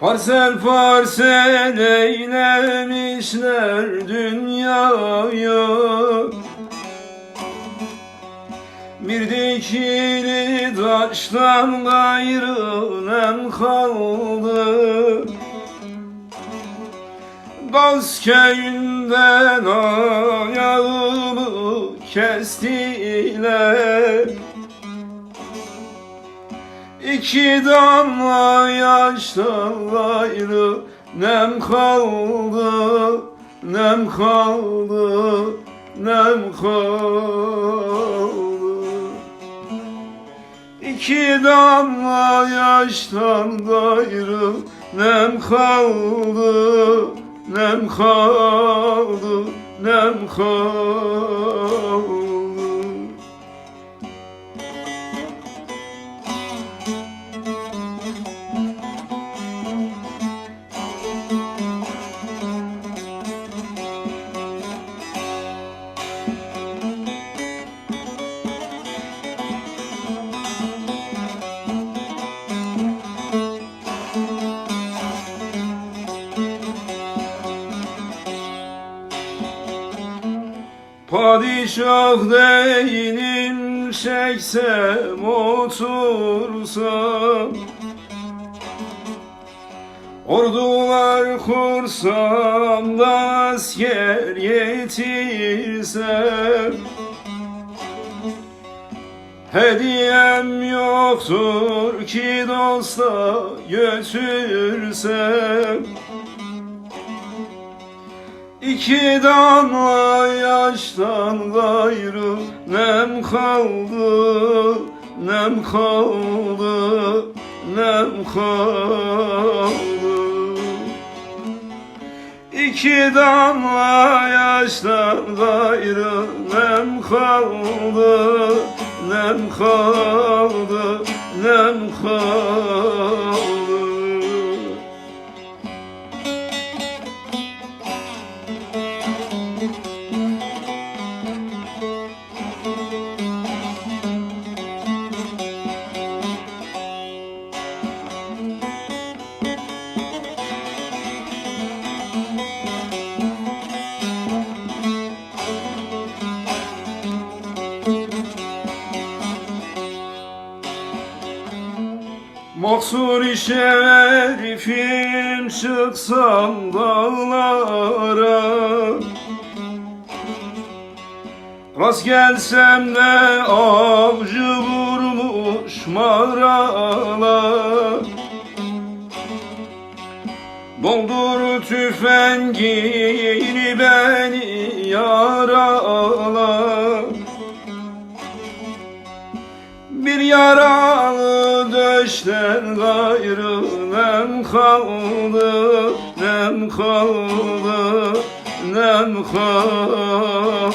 Parsel parsel eylemişler dünyayı, bir dikili taştan gayrı nem kaldı. Gaz köyünden ayağımı kestiler. İki damla yaştan gayrı nem kaldı, nem kaldı, nem kaldı. İki damla yaştan gayrı nem kaldı, nem kaldı, nem kaldı. Padişah değilim, çeksem otursam, ordular kursam da asker yetirsem, hediyem yoktur ki dosta götürsem. İki damla yaştan gayrı nem kaldı, nem kaldı, nem kaldı. İki damla yaştan gayrı nem kaldı, nem kaldı, nem kaldı. Mahsur-i şerifim çıksam dağlara, rast gelsem de avcı vurmuş mağaralar. Doldur tüfengini beni yarala, bir yaralı döşten gayrı nem kaldı, nem kaldı, nem kaldı.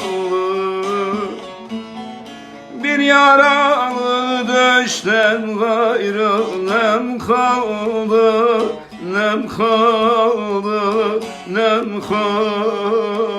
Bir yaralı döşten gayrı nem kaldı, nem kaldı, nem kaldı.